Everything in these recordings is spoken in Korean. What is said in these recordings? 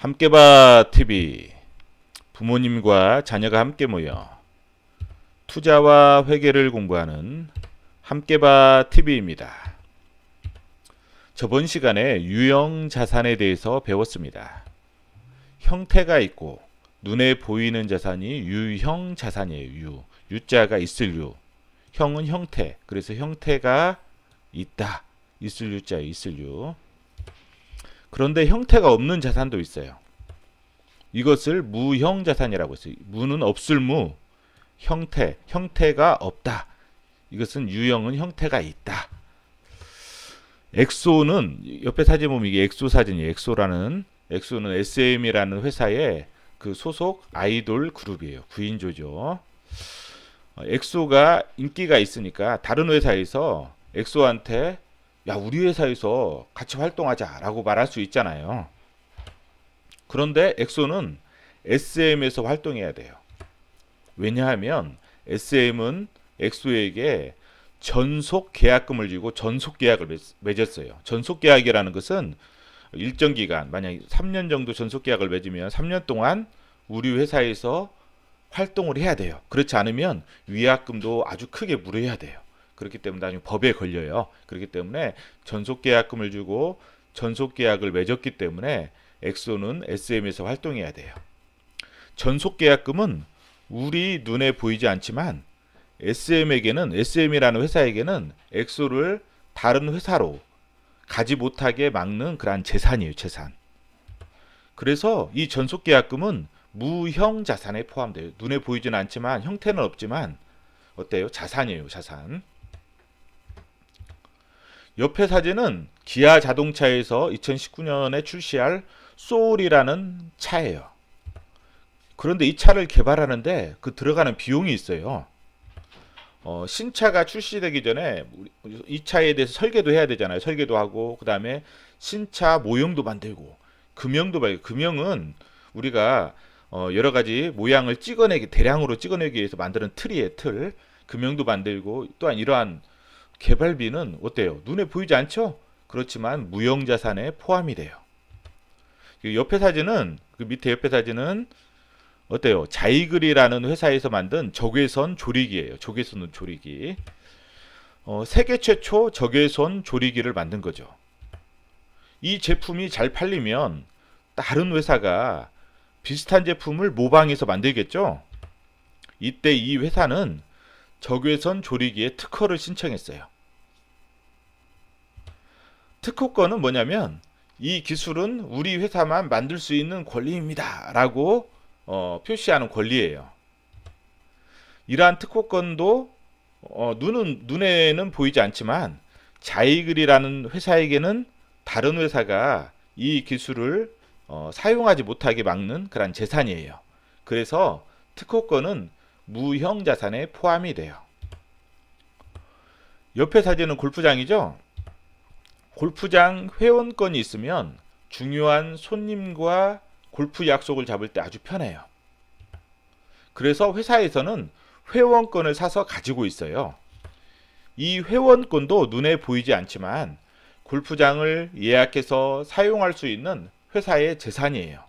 함께봐 TV. 부모님과 자녀가 함께 모여 투자와 회계를 공부하는 함께봐 TV입니다. 저번 시간에 유형 자산에 대해서 배웠습니다. 형태가 있고 눈에 보이는 자산이 유형 자산이에요. 유자가 있을 유. 형은 형태. 그래서 형태가 있다. 있을 유자예요. 있을 유. 그런데 형태가 없는 자산도 있어요. 이것을 무형 자산이라고 했어요. 무는 없을 무, 형태가 없다. 이것은 유형은 형태가 있다. 엑소는 옆에 사진 보면 이게 엑소 사진이에요. 엑소는 SM이라는 회사의 그 소속 아이돌 그룹이에요. 9인조죠. 엑소가 인기가 있으니까 다른 회사에서 엑소한테 야, 우리 회사에서 같이 활동하자라고 말할 수 있잖아요. 그런데 엑소는 SM에서 활동해야 돼요. 왜냐하면 SM은 엑소에게 전속 계약금을 주고 전속 계약을 맺었어요. 전속 계약이라는 것은 일정 기간, 만약 3년 정도 전속 계약을 맺으면 3년 동안 우리 회사에서 활동을 해야 돼요. 그렇지 않으면 위약금도 아주 크게 물어야 돼요. 그렇기 때문에 나중에 법에 걸려요. 그렇기 때문에 전속 계약금을 주고 전속 계약을 맺었기 때문에 엑소는 SM에서 활동해야 돼요. 전속 계약금은 우리 눈에 보이지 않지만 SM이라는 회사에게는 엑소를 다른 회사로 가지 못하게 막는 그러한 재산이에요. 재산. 그래서 이 전속 계약금은 무형 자산에 포함돼요. 눈에 보이지는 않지만 형태는 없지만 어때요? 자산이에요. 자산. 옆에 사진은 기아 자동차에서 2019년에 출시할 소울이라는 차예요. 그런데 이 차를 개발하는데 그 들어가는 비용이 있어요. 신차가 출시되기 전에 이 차에 대해서 설계도 해야 되잖아요. 설계도 하고 그 다음에 신차 모형도 만들고 금형도 만들고 금형은 우리가 여러 가지 모양을 대량으로 찍어내기 위해서 만드는 틀이에요. 틀. 금형도 만들고 또한 이러한 개발비는 어때요? 눈에 보이지 않죠? 그렇지만 무형자산에 포함이 돼요. 옆에 사진은 그 밑에 옆에 사진은 어때요? 자이글이라는 회사에서 만든 적외선 조리기예요. 적외선 조리기. 세계 최초 적외선 조리기를 만든 거죠. 이 제품이 잘 팔리면 다른 회사가 비슷한 제품을 모방해서 만들겠죠? 이때 이 회사는 적외선 조리기에 특허를 신청했어요. 특허권은 뭐냐면 이 기술은 우리 회사만 만들 수 있는 권리입니다 라고 표시하는 권리예요. 이러한 특허권도 눈에는 보이지 않지만 자이글이라는 회사에게는 다른 회사가 이 기술을 사용하지 못하게 막는 그런 재산이에요. 그래서 특허권은 무형 자산에 포함이 돼요. 옆에 사진은 골프장이죠. 골프장 회원권이 있으면 중요한 손님과 골프 약속을 잡을 때 아주 편해요. 그래서 회사에서는 회원권을 사서 가지고 있어요. 이 회원권도 눈에 보이지 않지만 골프장을 예약해서 사용할 수 있는 회사의 재산이에요.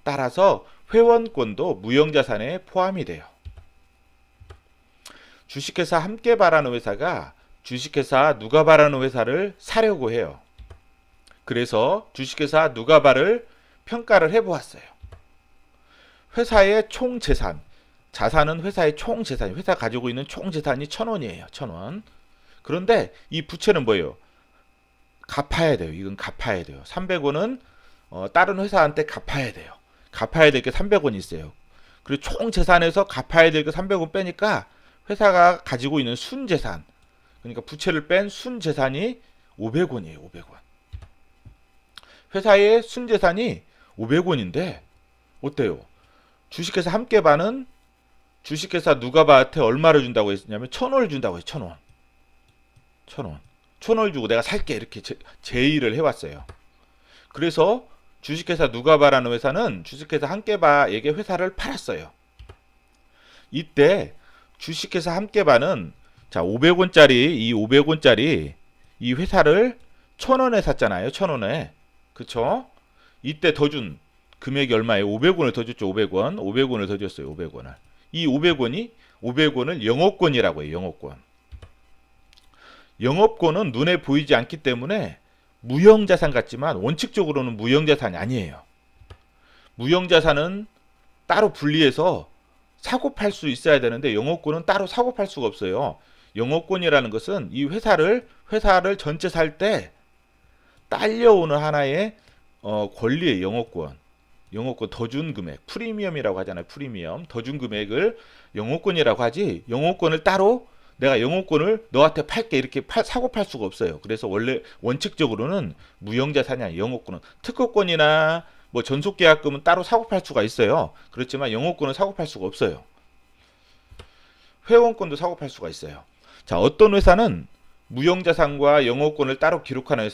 따라서 회원권도 무형자산에 포함이 돼요. 주식회사 함께봐라는 회사가 주식회사 누가바라는 회사를 사려고 해요. 그래서 주식회사 누가바를 평가를 해보았어요. 회사의 총 재산, 자산은 회사의 총 재산, 회사 가지고 있는 총 재산이 1,000원이에요. 1,000원. 그런데 이 부채는 뭐예요? 갚아야 돼요. 이건 갚아야 돼요. 300원은 다른 회사한테 갚아야 돼요. 갚아야 될 게 300원이 있어요. 그리고 총 재산에서 갚아야 될 게 300원 빼니까 회사가 가지고 있는 순재산, 그러니까 부채를 뺀 순재산이 500원이에요. 500원. 회사의 순재산이 500원인데 어때요? 주식회사 함께봐는 주식회사 누가바한테 얼마를 준다고 했냐면 1,000원을 준다고 했어요. 1,000원. 1,000원. 1,000원을 주고 내가 살게 이렇게 제의를 해왔어요. 그래서 주식회사 누가바라는 회사는 주식회사 함께바에게 회사를 팔았어요. 이때 주식회사 함께바는 자 500원짜리 이 회사를 1,000원에 샀잖아요. 1,000원에. 그쵸? 이때 더 준 금액이 얼마예요? 500원을 더 줬죠. 500원. 500원을 더 줬어요. 500원을. 이 500원을 영업권이라고 해요. 영업권. 영업권은 눈에 보이지 않기 때문에 무형자산 같지만 원칙적으로는 무형자산이 아니에요. 무형자산은 따로 분리해서 사고 팔 수 있어야 되는데 영업권은 따로 사고 팔 수가 없어요. 영업권이라는 것은 이 회사를 전체 살 때 딸려오는 하나의 권리의 영업권. 영업권 더 준 금액, 프리미엄이라고 하잖아요. 프리미엄. 더 준 금액을 영업권이라고 하지, 영업권을 따로 내가 영업권을 너한테 팔게 이렇게 사고 팔 수가 없어요. 그래서 원래 원칙적으로는 무형자산이 아니에요. 영업권은 특허권이나 뭐 전속계약금은 따로 사고 팔 수가 있어요. 그렇지만 영업권은 사고 팔 수가 없어요. 회원권도 사고 팔 수가 있어요. 자, 어떤 회사는 무형자산과 영업권을 따로 기록하는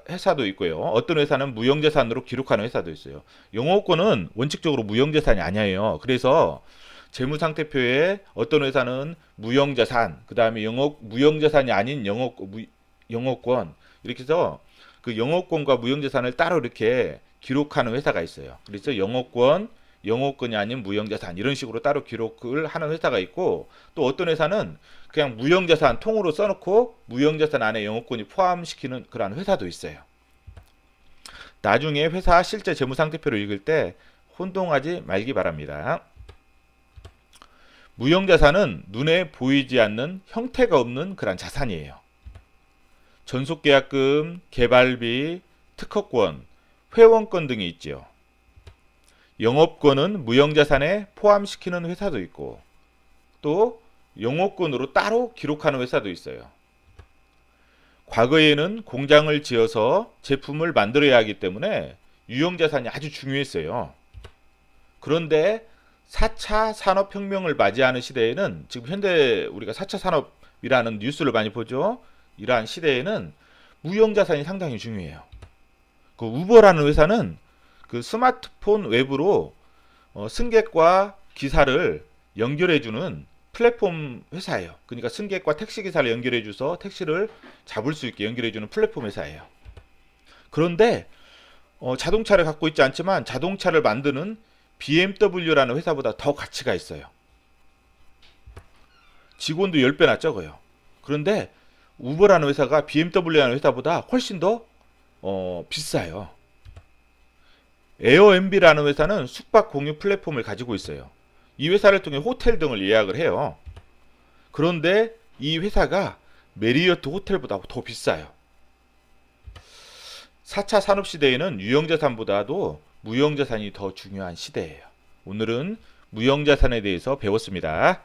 회사도 있고요. 어떤 회사는 무형자산으로 기록하는 회사도 있어요. 영업권은 원칙적으로 무형자산이 아니에요. 그래서 재무상태표에 어떤 회사는 무형자산, 그 다음에 무형자산이 아닌 영업권, 이렇게 해서 그 영업권과 무형자산을 따로 이렇게 기록하는 회사가 있어요. 그래서 영업권이 아닌 무형자산, 이런 식으로 따로 기록을 하는 회사가 있고, 또 어떤 회사는 그냥 무형자산 통으로 써놓고 무형자산 안에 영업권이 포함시키는 그런 회사도 있어요. 나중에 회사 실제 재무상태표를 읽을 때 혼동하지 말기 바랍니다. 무형자산은 눈에 보이지 않는 형태가 없는 그런 자산이에요. 전속계약금, 개발비, 특허권, 회원권 등이 있죠. 영업권은 무형자산에 포함시키는 회사도 있고, 또 영업권으로 따로 기록하는 회사도 있어요. 과거에는 공장을 지어서 제품을 만들어야 하기 때문에 유형자산이 아주 중요했어요. 그런데 4차 산업혁명을 맞이하는 시대에는, 지금 현대 우리가 4차 산업이라는 뉴스를 많이 보죠. 이러한 시대에는 무형자산이 상당히 중요해요. 그 우버라는 회사는 그 스마트폰 웹으로 승객과 기사를 연결해주는 플랫폼 회사예요. 그러니까 승객과 택시기사를 연결해줘서 택시를 잡을 수 있게 연결해주는 플랫폼 회사예요. 그런데 자동차를 갖고 있지 않지만 자동차를 만드는 BMW라는 회사보다 더 가치가 있어요. 직원도 10배나 적어요. 그런데 우버라는 회사가 BMW라는 회사보다 훨씬 더 비싸요. 에어엠비라는 회사는 숙박 공유 플랫폼을 가지고 있어요. 이 회사를 통해 호텔 등을 예약을 해요. 그런데 이 회사가 메리어트 호텔보다 더 비싸요. 4차 산업시대에는 유형자산보다도 무형자산이 더 중요한 시대예요. 오늘은 무형자산에 대해서 배웠습니다.